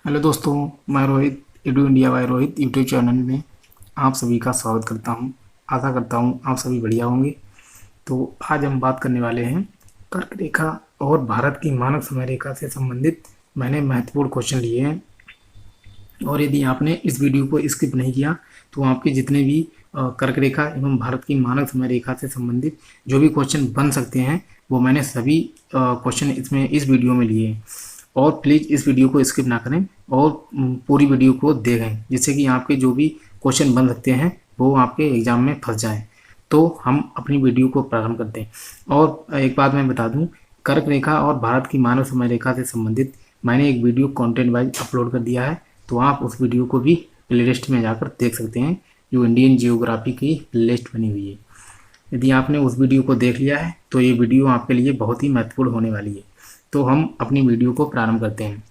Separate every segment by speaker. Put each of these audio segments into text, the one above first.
Speaker 1: Hello दोस्तों, मैं Rohit edu India by Rohit YouTube channel में आप सभी का स्वागत करता हूं। आशा करता हूं आप सभी बढ़िया होंगे। तो आज हम बात करने वाले हैं कर्क रेखा और भारत की मानक समय रेखा से संबंधित मैंने महत्वपूर्ण क्वेश्चन लिए हैं। और यदि आपने इस वीडियो को स्किप नहीं किया तो आपके जितने भी कर्क रेखा एवं भारत की मानक समय रेखा से संबंधित जो भी क्वेश्चन बन सकते हैं वो मैंने सभी क्वेश्चन इसमें इस वीडियो में लिए हैं। और प्लीज़ इस वीडियो को स्किप ना करें और पूरी वीडियो को देखें, जिससे कि आपके जो भी क्वेश्चन बन सकते हैं वो आपके एग्ज़ाम में फंस जाएं। तो हम अपनी वीडियो को प्रारंभ करते हैं। और एक बात मैं बता दूं, कर्क रेखा और भारत की मानव समय रेखा से संबंधित मैंने एक वीडियो कंटेंट वाइज अपलोड कर दिया है, तो आप उस वीडियो को भी प्लेलिस्ट में जाकर देख सकते हैं, जो इंडियन जियोग्राफी की प्लेलिस्ट बनी हुई है। यदि आपने उस वीडियो को देख लिया है तो ये वीडियो आपके लिए बहुत ही महत्वपूर्ण होने वाली है। तो हम अपनी वीडियो को प्रारंभ करते हैं।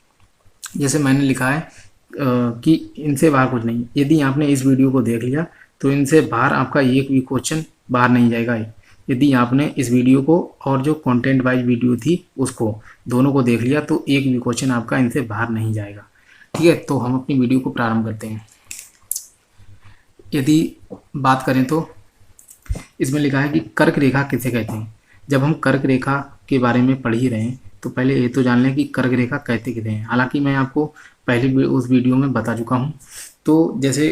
Speaker 1: जैसे मैंने लिखा है कि इनसे बाहर कुछ नहीं। यदि आपने इस वीडियो को देख लिया तो इनसे बाहर आपका एक भी क्वेश्चन बाहर नहीं जाएगा। यदि आपने इस वीडियो को और जो कंटेंट वाइज वीडियो थी उसको दोनों को देख लिया तो एक भी क्वेश्चन आपका इनसे बाहर नहीं जाएगा। ठीक है, तो हम अपनी वीडियो को प्रारंभ करते हैं। यदि बात करें तो इसमें लिखा है कि कर्क रेखा किसे कहते हैं। जब हम कर्क रेखा के बारे में पढ़ ही रहे हैं तो पहले ये तो जान लें कि कर्क रेखा कहते किसे हैं। हालांकि मैं आपको पहले उस वीडियो में बता चुका हूँ। तो जैसे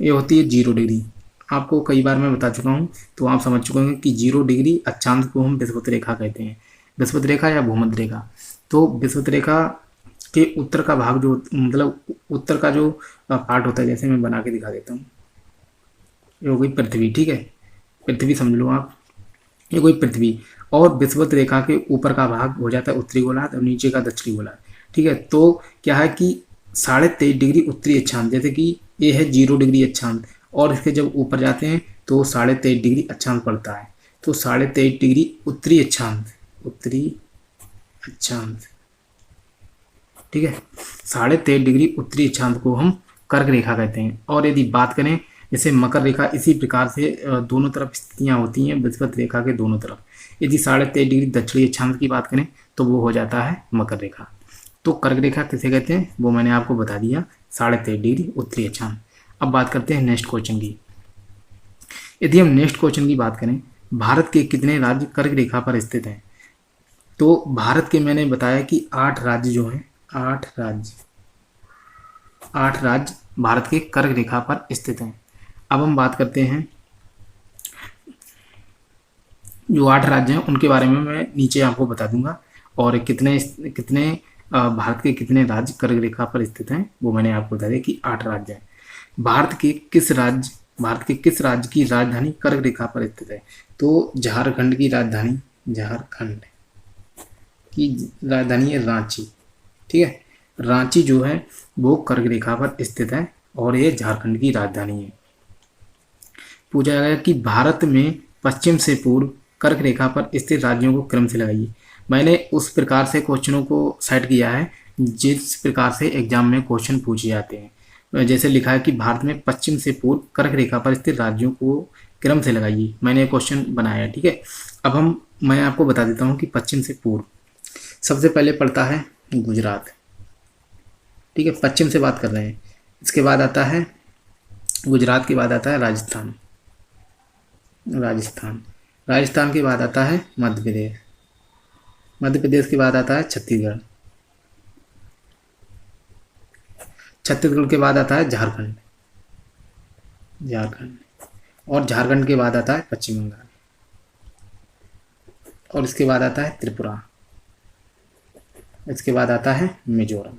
Speaker 1: ये होती है 0 डिग्री, आपको कई बार मैं बता चुका हूँ, तो आप समझ चुके होंगे कि 0 डिग्री अक्षांश को हम विषुवत रेखा कहते हैं। विषुवत रेखा या भूमध्य रेखा। तो विषुवत रेखा के उत्तर का भाग जो मतलब उत्तर का जो पार्ट होता है, जैसे मैं बना के दिखा देता हूँ। ये हो गई पृथ्वी, ठीक है, पृथ्वी समझ लो आप, ये कोई पृथ्वी। और विषुवत रेखा के ऊपर का भाग हो जाता है उत्तरी गोलार्ध और नीचे का दक्षिणी गोलार्ध। ठीक है, तो क्या है कि 23.5 डिग्री उत्तरी अक्षांश, जैसे कि ये है 0 डिग्री अक्षांश, और इसके जब ऊपर जाते हैं तो 23.5 डिग्री अक्षांश पड़ता है। तो 23.5 डिग्री उत्तरी अक्षांश, उत्तरी अक्षांश, ठीक है, 23.5 डिग्री उत्तरी अक्षांश को हम कर्क रेखा कहते हैं। और यदि बात करें जैसे मकर रेखा, इसी प्रकार से दोनों तरफ स्थितियाँ होती हैं विषुवत रेखा के दोनों तरफ। यदि 23.5 डिग्री दक्षिणी अक्षांश की बात करें तो वो हो जाता है मकर रेखा। तो कर्क रेखा किसे कहते हैं वो मैंने आपको बता दिया, 23.5 डिग्री उत्तरी अक्षांश। अब बात करते हैं नेक्स्ट क्वेश्चन की। यदि हम नेक्स्ट क्वेश्चन की बात करें, भारत के कितने राज्य कर्क रेखा पर स्थित हैं। तो भारत के मैंने बताया कि 8 राज्य जो हैं, 8 राज्य भारत के कर्क रेखा पर स्थित हैं। अब हम बात करते हैं जो 8 राज्य हैं उनके बारे में मैं नीचे आपको बता दूंगा, और कितने कितने भारत के कितने राज्य कर्क रेखा पर स्थित हैं वो मैंने आपको बता दिया कि 8 राज्य हैं। भारत के किस राज्य की राजधानी कर्क रेखा पर स्थित है। तो झारखंड की राजधानी, झारखंड की राजधानी है रांची। ठीक है, रांची जो है वो कर्क रेखा पर स्थित है और ये झारखंड की राजधानी है। पूछा गया कि भारत में पश्चिम से पूर्व कर्क रेखा पर स्थित राज्यों को क्रम से लगाइए। मैंने उस प्रकार से क्वेश्चनों को सेट किया है जिस प्रकार से एग्जाम में क्वेश्चन पूछे जाते हैं। जैसे लिखा है कि भारत में पश्चिम से पूर्व कर्क रेखा पर स्थित राज्यों को क्रम से लगाइए, मैंने क्वेश्चन बनाया है। ठीक है, अब मैं आपको बता देता हूँ कि पश्चिम से पूर्व सबसे पहले पड़ता है गुजरात। ठीक है, पश्चिम से बात कर रहे हैं। इसके बाद आता है गुजरात, के बाद आता है राजस्थान, राजस्थान के बाद आता है मध्य प्रदेश, मध्य प्रदेश के बाद आता है छत्तीसगढ़, छत्तीसगढ़ के बाद आता है झारखंड, और झारखंड के बाद आता है पश्चिम बंगाल, और इसके बाद आता है त्रिपुरा, इसके बाद आता है मिजोरम।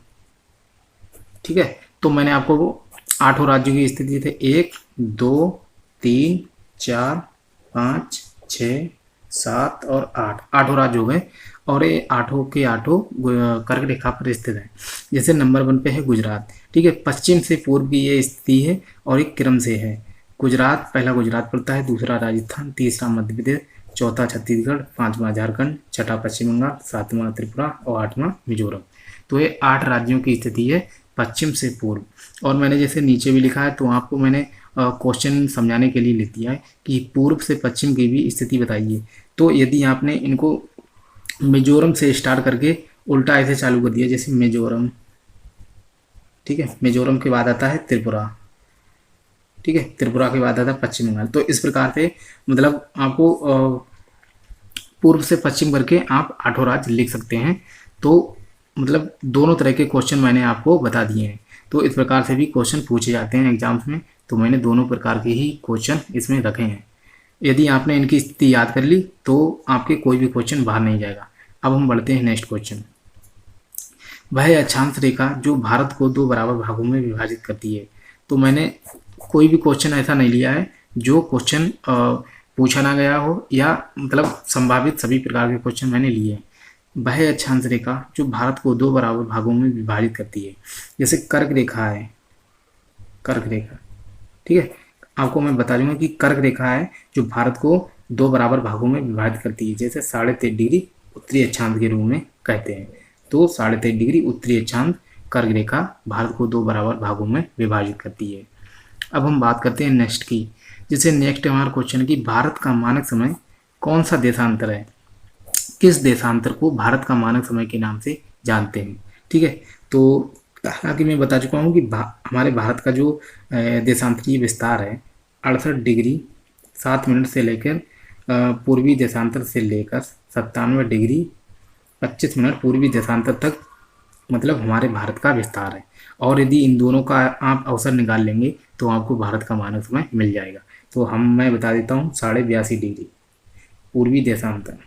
Speaker 1: ठीक है, तो मैंने आपको वो 8 राज्यों की स्थिति थे, 1 2 3 4 5 6 7 और 8 राज्य हो गए, और ये 8 के 8 कर्क रेखा पर स्थित है। जैसे नंबर 1 पे है गुजरात। ठीक है, पश्चिम से पूर्व की ये स्थिति है और एक क्रम से है। गुजरात, पहला गुजरात पड़ता है, दूसरा राजस्थान, तीसरा मध्य प्रदेश, चौथा छत्तीसगढ़, 5वां झारखंड, छठा पश्चिम बंगाल, 7वां त्रिपुरा और 8वां मिजोरम। तो ये 8 राज्यों की स्थिति है पश्चिम से पूर्व। और मैंने जैसे नीचे भी लिखा है तो आपको मैंने क्वेश्चन समझाने के लिए लिख दिया है कि पूर्व से पश्चिम की भी स्थिति बताइए। तो यदि आपने इनको मिजोरम से स्टार्ट करके उल्टा ऐसे चालू कर दिया, जैसे मिजोरम, ठीक है। मिजोरम के बाद आता है त्रिपुरा, ठीक है। त्रिपुरा के बाद आता है पश्चिम बंगाल। तो इस प्रकार से मतलब आपको पूर्व से पश्चिम करके आप 8 राज्य लिख सकते हैं। तो मतलब दोनों तरह के क्वेश्चन मैंने आपको बता दिए हैं। तो इस प्रकार से भी क्वेश्चन पूछे जाते हैं एग्जाम्स में। तो मैंने दोनों प्रकार के ही क्वेश्चन इसमें रखे हैं। यदि आपने इनकी स्थिति याद कर ली तो आपके कोई भी क्वेश्चन बाहर नहीं जाएगा। अब हम बढ़ते हैं नेक्स्ट क्वेश्चन। वह अक्षांश रेखा जो भारत को 2 बराबर भागों में विभाजित करती है। तो मैंने कोई भी क्वेश्चन ऐसा नहीं लिया है जो क्वेश्चन पूछा ना गया हो, या मतलब संभावित सभी प्रकार के क्वेश्चन मैंने लिए हैं। वह अक्षांश रेखा जो भारत को 2 बराबर भागों में विभाजित करती है, जैसे कर्क रेखा है, कर्क रेखा, ठीक है। आपको मैं बता दूंगा कि कर्क रेखा है जो भारत को 2 बराबर भागों में विभाजित करती है, जैसे 23.5 डिग्री उत्तरी अक्षांश के रूप में कहते हैं। तो 23.5 डिग्री उत्तरी अक्षांश कर्क रेखा भारत को 2 बराबर भागों में विभाजित करती है। अब हम बात करते हैं नेक्स्ट की, जैसे नेक्स्ट हमारा क्वेश्चन है कि भारत का मानक समय कौन सा देशांतर है, किस देशांतर को भारत का मानक समय के नाम से जानते हैं, ठीक है। तो हालांकि मैं बता चुका हूँ कि हमारे भारत का जो देशांतरीय विस्तार है 68 डिग्री 7 मिनट से लेकर पूर्वी देशांतर से लेकर 97 डिग्री 25 मिनट पूर्वी देशांतर तक मतलब हमारे भारत का विस्तार है। और यदि इन दोनों का आप अवसर निकाल लेंगे तो आपको भारत का मानक समय मिल जाएगा। तो मैं बता देता हूँ 82.5 डिग्री पूर्वी देशांतर,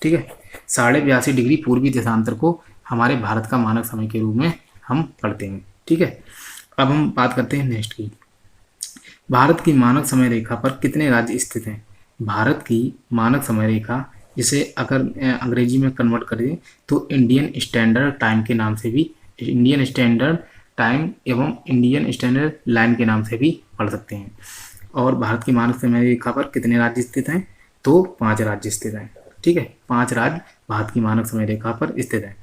Speaker 1: ठीक है। 82.5 डिग्री पूर्वी देशांतर को हमारे भारत का मानक समय के रूप में हम पढ़ते हैं, ठीक है। अब हम बात करते हैं नेक्स्ट की, भारत की मानक समय रेखा पर कितने राज्य स्थित हैं। भारत की मानक समय रेखा, जिसे अगर अंग्रेजी में कन्वर्ट करें तो इंडियन स्टैंडर्ड टाइम के नाम से भी, इंडियन स्टैंडर्ड टाइम एवं इंडियन स्टैंडर्ड लाइन के नाम से भी पढ़ सकते हैं। और भारत की मानक समय रेखा पर कितने राज्य स्थित हैं, तो 5 राज्य स्थित हैं, ठीक है। 5 राज्य भारत की मानक समय रेखा पर स्थित हैं।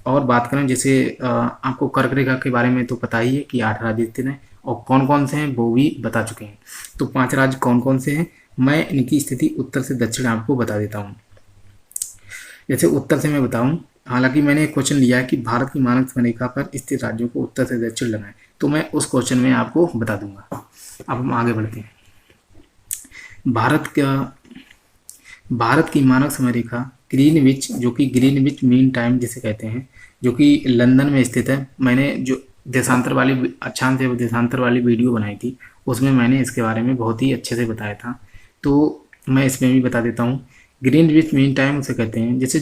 Speaker 1: और बात करें जैसे आपको कर्क रेखा के बारे में तो पता ही है कि 8 राज्य स्थित हैं, और कौन कौन से हैं वो भी बता चुके हैं। तो 5 राज्य कौन कौन से हैं, मैं इनकी स्थिति उत्तर से दक्षिण आपको बता देता हूँ। जैसे उत्तर से मैं बताऊं, हालांकि मैंने एक क्वेश्चन लिया है कि भारत की मानक समय रेखा पर स्थित राज्यों को उत्तर से दक्षिण लगाएं, तो मैं उस क्वेश्चन में आपको बता दूंगा। अब हम आगे बढ़ते हैं। भारत की मानक समय रेखा ग्रीनविच, जो कि ग्रीनविच मीन टाइम जिसे कहते हैं, जो कि लंदन में स्थित है। मैंने जो देशांतर वाली अक्षांश एवं देशांतर वाली वीडियो बनाई थी उसमें मैंने इसके बारे में बहुत ही अच्छे से बताया था, तो मैं इसमें भी बता देता हूँ। ग्रीनविच मीन टाइम उसे कहते हैं, जैसे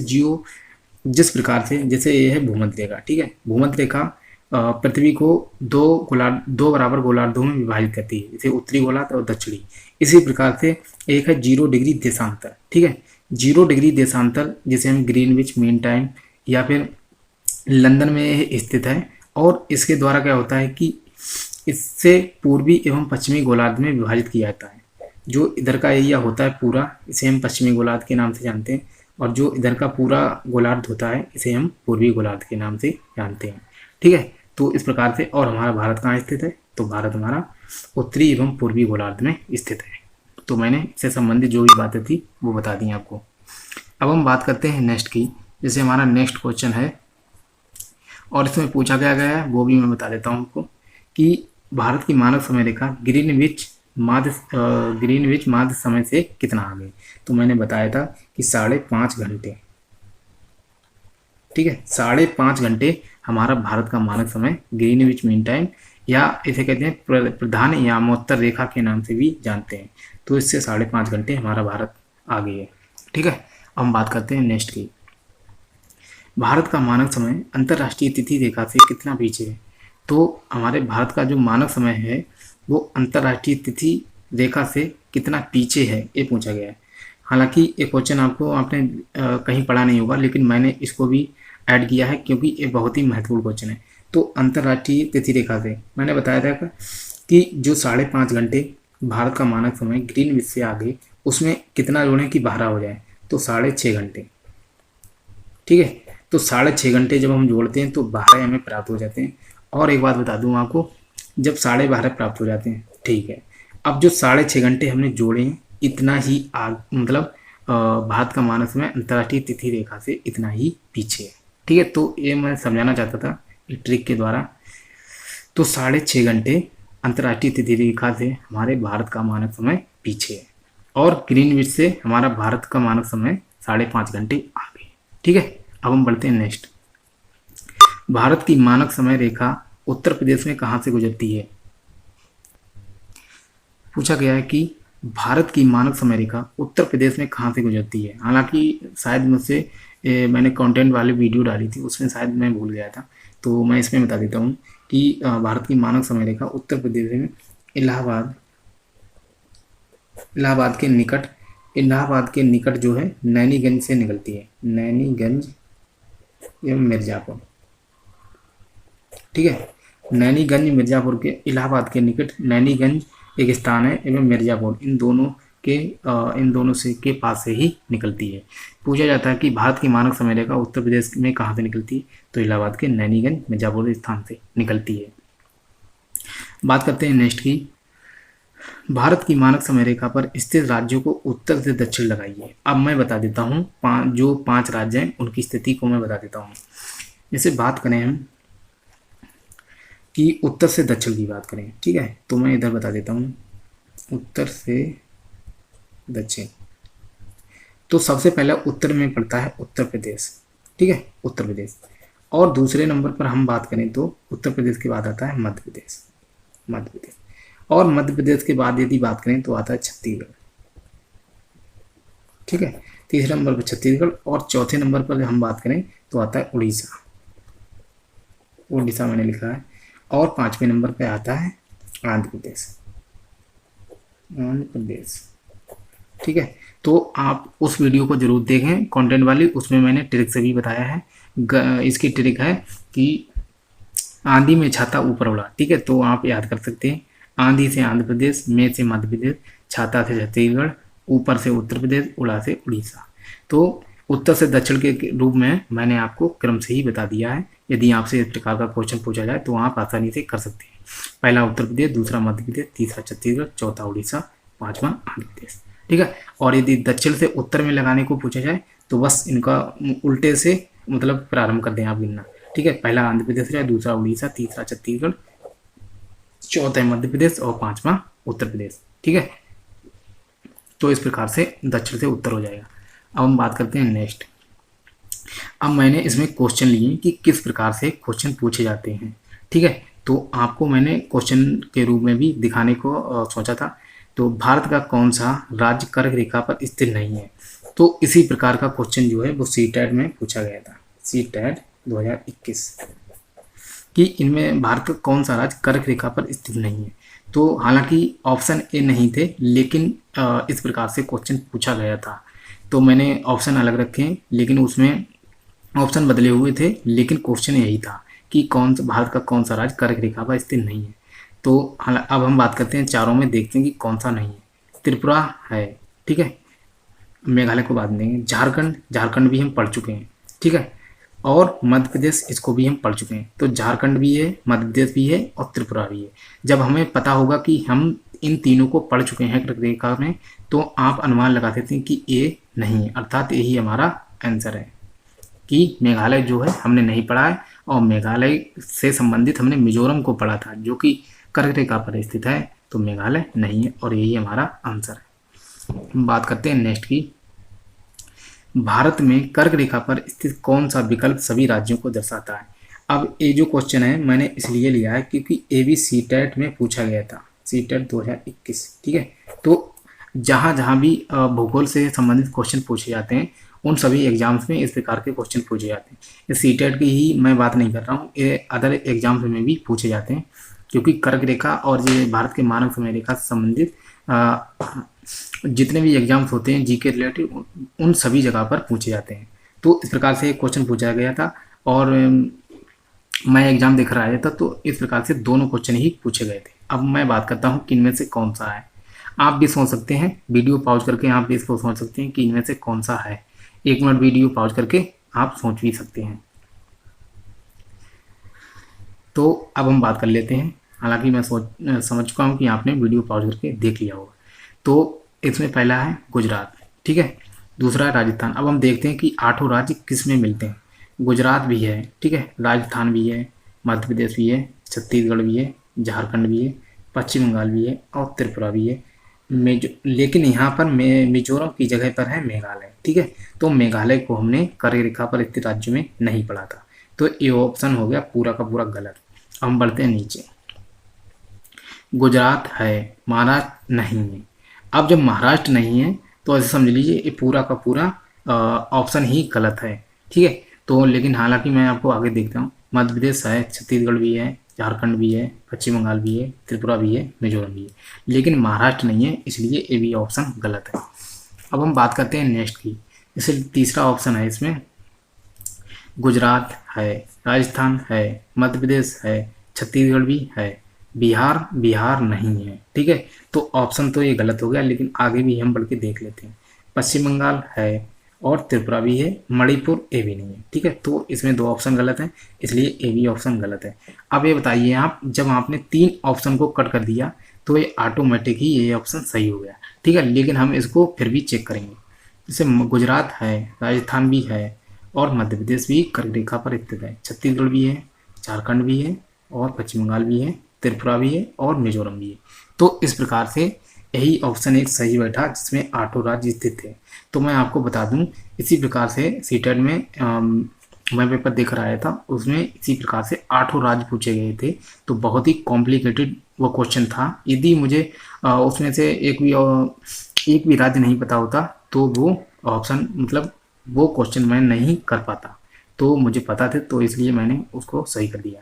Speaker 1: जिस प्रकार से, जैसे ये है भूमध्य रेखा, ठीक है। भूमध्य रेखा पृथ्वी को 2 बराबर गोलार्धों में विभाजित करती है, जैसे उत्तरी गोलार्ध और दक्षिणी। इसी प्रकार से एक है 0 डिग्री देशांतर, ठीक है। 0 डिग्री देशांतर जिसे हम ग्रीनविच मीन टाइम या फिर लंदन में स्थित है, और इसके द्वारा क्या होता है कि इससे पूर्वी एवं पश्चिमी गोलार्ध में विभाजित किया जाता है। जो इधर का एरिया होता है पूरा, इसे हम पश्चिमी गोलार्ध के नाम से जानते हैं, और जो इधर का पूरा गोलार्ध होता है इसे हम पूर्वी गोलार्ध के नाम से जानते हैं, ठीक है। तो इस प्रकार से, और हमारा भारत कहाँ स्थित है, तो भारत हमारा उत्तरी एवं पूर्वी गोलार्ध में स्थित है। तो मैंने इससे संबंधित जो भी बातें थी वो बता दी आपको। अब हम बात करते हैं नेक्स्ट की, जैसे हमारा नेक्स्ट क्वेश्चन है और इसमें पूछा गया है वो भी मैं बता देता हूँ आपको कि भारत की मानक समय रेखा ग्रीनविच माध्य समय से कितना आगे। तो मैंने बताया था कि 5.5 घंटे, ठीक है। 5.5 घंटे हमारा भारत का मानक समय ग्रीनविच मीन टाइम, या इसे कहते हैं प्रधान यामोत्तर रेखा के नाम से भी जानते हैं। तो इससे 5.5 घंटे हमारा भारत आगे है, ठीक है। अब हम बात करते हैं नेक्स्ट की, भारत का मानक समय अंतर्राष्ट्रीय तिथि रेखा से कितना पीछे है। तो हमारे भारत का जो मानक समय है वो अंतर्राष्ट्रीय तिथि रेखा से कितना पीछे है, ये पूछा गया है। हालांकि ये क्वेश्चन आपने कहीं पढ़ा नहीं होगा, लेकिन मैंने इसको भी ऐड किया है क्योंकि ये बहुत ही महत्वपूर्ण क्वेश्चन है। तो अंतर्राष्ट्रीय तिथि रेखा से मैंने बताया था कि जो 5.5 घंटे भारत का मानक समय ग्रीनविच से आगे, उसमें कितना जोड़ें कि 12 हो जाए, तो 6.5 घंटे, ठीक है। तो 6.5 घंटे जब हम जोड़ते हैं तो 12 हमें प्राप्त हो जाते हैं। और एक बात बता दूं आपको, जब 12.5 प्राप्त हो जाते हैं, ठीक है, अब जो 6.5 घंटे हमने जोड़े हैं इतना ही मतलब भारत का मानक समय अंतर्राष्ट्रीय तिथि रेखा से इतना ही पीछे है, ठीक है, तो ये मैं समझाना चाहता था एक ट्रिक के द्वारा। तो 6.5 घंटे अंतर्राष्ट्रीय तिथि रेखा से हमारे भारत का मानक समय पीछे है, और ग्रीनविच से हमारा भारत का मानक समय 5.5 घंटे आगे। ठीक है, अब हम बढ़ते हैं नेक्स्ट। भारत की मानक समय रेखा उत्तर प्रदेश में कहाँ से गुजरती है? पूछा गया है कि भारत की मानक समय रेखा उत्तर प्रदेश में कहाँ से गुजरती है। हालांकि शायद मुझसे मैंने कंटेंट वाली वीडियो डाली थी, उसमें शायद मैं भूल गया था, तो मैं इसमें बता देता हूँ कि भारत की मानक समय रेखा उत्तर प्रदेश में इलाहाबाद के निकट जो है नैनीगंज से निकलती है, नैनीगंज एवं मिर्ज़ापुर। ठीक है, नैनीगंज मिर्ज़ापुर के इलाहाबाद के निकट नैनीगंज एक स्थान है एवं मिर्ज़ापुर इन दोनों से के पास से ही निकलती है। पूछा जाता है कि भारत की मानक समय रेखा उत्तर प्रदेश में कहाँ से निकलती है, तो इलाहाबाद के नैनीगंज मिर्ज़ापुर स्थान से निकलती है। बात करते हैं नेक्स्ट की, भारत की मानक समय रेखा पर स्थित राज्यों को उत्तर से दक्षिण लगाइए। अब मैं बता देता हूँ जो 5 राज्य हैं उनकी स्थिति को मैं बता देता हूँ। जैसे बात करें हम कि उत्तर से दक्षिण की बात करें, ठीक है, तो मैं इधर बता देता हूँ उत्तर से दक्षिण। तो सबसे पहला उत्तर में पड़ता है उत्तर प्रदेश। ठीक है, उत्तर प्रदेश। और दूसरे नंबर पर हम बात करें तो उत्तर प्रदेश के बाद आता है मध्य प्रदेश। और मध्य प्रदेश के बाद यदि बात करें तो आता है छत्तीसगढ़। ठीक है, तीसरे नंबर पर छत्तीसगढ़, और चौथे नंबर पर हम बात करें तो आता है उड़ीसा मैंने लिखा है, और 5वें नंबर पे आता है आंध्र प्रदेश। ठीक है, तो आप उस वीडियो को जरूर देखें कंटेंट वाली, उसमें मैंने ट्रिक से भी बताया है। इसकी ट्रिक है कि आंधी में छाता ऊपर उड़ा। ठीक है, तो आप याद कर सकते हैं, आंधी से आंध्र प्रदेश, में से मध्य प्रदेश, छाता से छत्तीसगढ़, ऊपर से उत्तर प्रदेश, उड़ा से उड़ीसा। तो उत्तर से दक्षिण के रूप में मैंने आपको क्रम से ही बता दिया है। यदि आपसे इस प्रकार का क्वेश्चन पूछा जाए तो आप आसानी से कर सकते हैं। पहला उत्तर प्रदेश, दूसरा मध्य प्रदेश, तीसरा छत्तीसगढ़, चौथा उड़ीसा, 5वां आंध्र प्रदेश। ठीक है, और यदि दक्षिण से उत्तर में लगाने को पूछा जाए तो बस इनका उल्टे से मतलब प्रारंभ कर दें आप गिनना। ठीक है, पहला आंध्र प्रदेश है, दूसरा उड़ीसा, तीसरा छत्तीसगढ़, चौथा मध्य प्रदेश और 5वां उत्तर प्रदेश। ठीक है, तो इस प्रकार से दक्षिण से उत्तर हो जाएगा। अब हम बात करते हैं नेक्स्ट। अब मैंने इसमें क्वेश्चन लिए कि किस प्रकार से क्वेश्चन पूछे जाते हैं। ठीक है, तो आपको मैंने क्वेश्चन के रूप में भी दिखाने को सोचा था। तो भारत का कौन सा राज्य कर्क रेखा पर स्थित नहीं है? तो इसी प्रकार का क्वेश्चन जो है वो सीटेट में पूछा गया था, सीटेट 2021, कि इनमें भारत का कौन सा राज्य कर्क रेखा पर स्थित नहीं है। तो हालांकि ऑप्शन ए नहीं थे, लेकिन इस प्रकार से क्वेश्चन पूछा गया था, तो मैंने ऑप्शन अलग रखे, लेकिन उसमें ऑप्शन बदले हुए थे, लेकिन क्वेश्चन यही था कि भारत का कौन सा राज्य कर्क रेखा पर स्थित नहीं है। तो अब हम बात करते हैं चारों में, देखते हैं कि कौन सा नहीं है। त्रिपुरा है, ठीक है, मेघालय को बाद देंगे, झारखंड भी हम पढ़ चुके हैं। ठीक है, और मध्य प्रदेश, इसको भी हम पढ़ चुके हैं। तो झारखंड भी है, मध्य प्रदेश भी है और त्रिपुरा भी है। जब हमें पता होगा कि हम इन तीनों को पढ़ चुके हैं कर्क रेखा में, तो आप अनुमान लगा सकते हैं कि ये नहीं है, अर्थात यही हमारा आंसर है कि मेघालय जो है हमने नहीं पढ़ा है, और मेघालय से संबंधित हमने मिजोरम को पढ़ा था जो कि कर्क रेखा पर स्थित है, तो मेघालय नहीं है, और यही हमारा आंसर है। हम बात करते हैं नेक्स्ट की, भारत में कर्क रेखा पर स्थित कौन सा विकल्प सभी राज्यों को दर्शाता है? अब ये जो क्वेश्चन है मैंने इसलिए लिया है क्योंकि ये भी सीटेट में पूछा गया था, सीटेट 2021। ठीक है, तो जहाँ भी भूगोल से संबंधित क्वेश्चन पूछे जाते हैं उन सभी एग्जाम्स में इस प्रकार के क्वेश्चन पूछे जाते हैं। इस सीटेट की ही मैं बात नहीं कर रहा हूँ, ये अदर एग्जाम्स में भी पूछे जाते हैं, क्योंकि कर्क रेखा और ये भारत के मानक समय रेखा से संबंधित जितने भी एग्जाम्स होते हैं जीके रिलेटेड, उन सभी जगह पर पूछे जाते हैं। तो इस प्रकार से क्वेश्चन पूछा गया था, और मैं एग्जाम देख रहा था, तो इस प्रकार से दोनों क्वेश्चन ही पूछे गए थे। अब मैं बात करता हूँ कि इनमें से कौन सा है। आप भी सोच सकते हैं, वीडियो पॉज करके आप भी इसको सोच सकते हैं कि इनमें से कौन सा है। 1 मिनट वीडियो पॉज करके आप सोच भी सकते हैं। तो अब हम बात कर लेते हैं, हालांकि मैं समझ चुका हूँ कि आपने वीडियो पॉज करके देख लिया होगा। तो इसमें पहला है गुजरात, ठीक है, दूसरा है राजस्थान। अब हम देखते हैं कि 8 राज्य किस में मिलते हैं। गुजरात भी है, ठीक है, राजस्थान भी है, मध्य प्रदेश भी है, छत्तीसगढ़ भी है, झारखंड भी है, पश्चिम बंगाल भी है और त्रिपुरा भी है। लेकिन यहाँ पर मिजोरम की जगह पर है मेघालय, ठीक है। तो मेघालय को हमने कर्क रेखा पर स्थित राज्यों में नहीं पढ़ा था, तो ये ऑप्शन हो गया पूरा का पूरा गलत। हम बढ़ते हैं नीचे। गुजरात है, महाराष्ट्र नहीं है। अब जब महाराष्ट्र नहीं है तो ऐसे समझ लीजिए ये पूरा का पूरा ऑप्शन ही गलत है, ठीक है। तो लेकिन हालांकि मैं आपको आगे देखता हूँ, मध्य प्रदेश है, छत्तीसगढ़ भी है, झारखंड भी है, पश्चिम बंगाल भी है, त्रिपुरा भी है, मिजोरम भी है, लेकिन महाराष्ट्र नहीं है, इसलिए ये भी ऑप्शन गलत है। अब हम बात करते हैं नेक्स्ट की। जैसे तीसरा ऑप्शन है इसमें, गुजरात है, राजस्थान है, मध्य प्रदेश है, छत्तीसगढ़ भी है, बिहार नहीं है, ठीक है। तो ऑप्शन तो ये गलत हो गया, लेकिन आगे भी हम बढ़ के देख लेते हैं। पश्चिम बंगाल है और त्रिपुरा भी है, मणिपुर ए भी नहीं है, ठीक है। तो इसमें 2 ऑप्शन गलत हैं, इसलिए ए भी ऑप्शन गलत है। अब ये बताइए आप, जब आपने 3 ऑप्शन को कट कर दिया तो ये ऑटोमेटिक ही ये ऑप्शन सही हो गया, ठीक है। लेकिन हम इसको फिर भी चेक करेंगे। जैसे गुजरात है, राजस्थान भी है और मध्य प्रदेश भी कर्क रेखा पर स्थित है, छत्तीसगढ़ भी है, झारखंड भी है और पश्चिम बंगाल भी है, त्रिपुरा भी है और मिजोरम भी है। तो इस प्रकार से यही ऑप्शन एक सही बैठा जिसमें 8 राज्य स्थित थे। तो मैं आपको बता दूं, इसी प्रकार से सीटेट में मैं पेपर देख रहा था, उसमें इसी प्रकार से 8 राज्य पूछे गए थे। तो बहुत ही कॉम्प्लिकेटेड वो क्वेश्चन था। यदि मुझे उसमें से एक भी राज्य नहीं पता होता तो वो ऑप्शन मतलब वो क्वेश्चन मैं नहीं कर पाता। तो मुझे पता थे, तो इसलिए मैंने उसको सही कर दिया।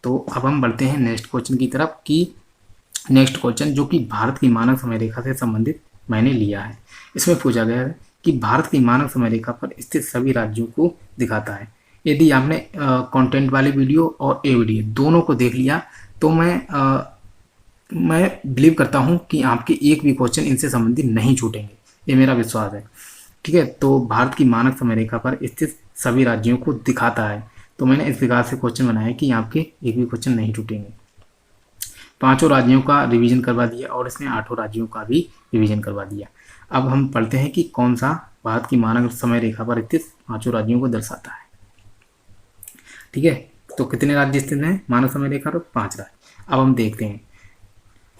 Speaker 1: तो अब हम बढ़ते हैं नेक्स्ट क्वेश्चन की तरफ कि नेक्स्ट क्वेश्चन जो कि भारत की मानक समय रेखा से संबंधित मैंने लिया है। इसमें पूछा गया है कि भारत की मानक समय रेखा पर स्थित सभी राज्यों को दिखाता है। यदि आपने कंटेंट वाली वीडियो और ए वीडियो दोनों को देख लिया तो मैं बिलीव करता हूं कि आपके एक भी क्वेश्चन इनसे संबंधित नहीं छूटेंगे, ये मेरा विश्वास है, ठीक है। तो भारत की मानक समय रेखा पर स्थित सभी राज्यों को दिखाता है। तो मैंने इस प्रकार से क्वेश्चन बनाया कि आपके एक भी क्वेश्चन नहीं छूटेंगे। 5 राज्यों का रिवीजन करवा दिया और इसने 8 राज्यों का भी रिवीजन करवा दिया। अब हम पढ़ते हैं कि कौन सा भारत की मानक समय रेखा पर स्थित 5 राज्यों को दर्शाता है, ठीक है। तो कितने राज्य स्थित हैं मानक समय रेखा पर? 5 राज्य। अब हम देखते हैं,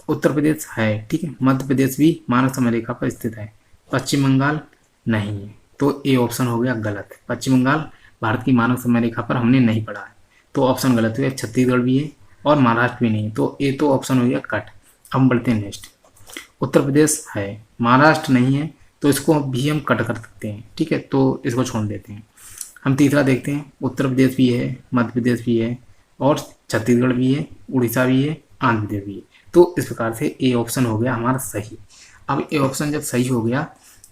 Speaker 1: उत्तर प्रदेश है, ठीक है, मध्य प्रदेश भी मानक समय रेखा पर स्थित है, पश्चिम बंगाल नहीं है, तो ए ऑप्शन हो गया गलत। पश्चिम बंगाल भारत की मानक समय रेखा पर हमने नहीं पढ़ा है, तो ऑप्शन गलत हुआ। छत्तीसगढ़ भी है और महाराष्ट्र भी नहीं, तो ए तो ऑप्शन हो गया कट। हम बढ़ते हैं नेक्स्ट। उत्तर प्रदेश है, महाराष्ट्र नहीं है, तो इसको भी हम कट कर सकते हैं, ठीक है, तो इसको छोड़ देते हैं। हम तीसरा देखते हैं, उत्तर प्रदेश भी है, मध्य प्रदेश भी है और छत्तीसगढ़ भी है, उड़ीसा भी है, आंध्र प्रदेश भी है। तो इस प्रकार से ए ऑप्शन हो गया हमारा सही। अब ए ऑप्शन जब सही हो गया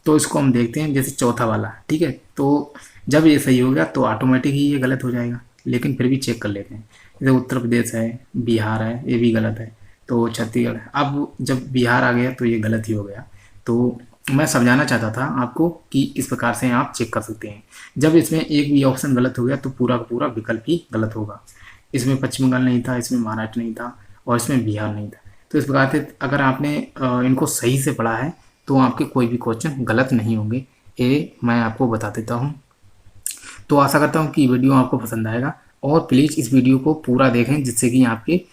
Speaker 1: तो इसको हम देखते हैं, जैसे चौथा वाला, ठीक है। तो जब ये सही हो गया तो ऑटोमेटिक ही ये गलत हो जाएगा, लेकिन फिर भी चेक कर लेते हैं। जैसे उत्तर प्रदेश है, बिहार है, ये भी गलत है, तो छत्तीसगढ़ है। अब जब बिहार आ गया तो ये गलत ही हो गया। तो मैं समझाना चाहता था आपको कि इस प्रकार से आप चेक कर सकते हैं। जब इसमें एक भी ऑप्शन गलत हो गया तो पूरा का पूरा विकल्प ही गलत होगा। इसमें पश्चिम बंगाल नहीं था, इसमें महाराष्ट्र नहीं था और इसमें बिहार नहीं था। तो इस प्रकार से अगर आपने इनको सही से पढ़ा है तो आपके कोई भी क्वेश्चन गलत नहीं होंगे, ये मैं आपको बता देता हूँ। तो आशा करता हूँ कि वीडियो आपको पसंद आएगा और प्लीज़ इस वीडियो को पूरा देखें, जिससे कि आपके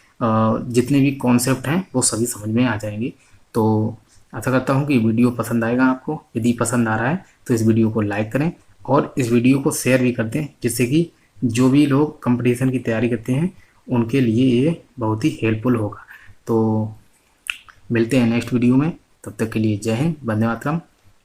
Speaker 1: जितने भी कॉन्सेप्ट हैं वो सभी समझ में आ जाएंगे। तो आशा करता हूँ कि वीडियो पसंद आएगा आपको। यदि पसंद आ रहा है तो इस वीडियो को लाइक करें और इस वीडियो को शेयर भी कर दें, जिससे कि जो भी लोग कंपटीशन की तैयारी करते हैं उनके लिए ये बहुत ही हेल्पफुल होगा। तो मिलते हैं नेक्स्ट वीडियो में, तब तक के लिए जय हिंद, वंदे मातरम।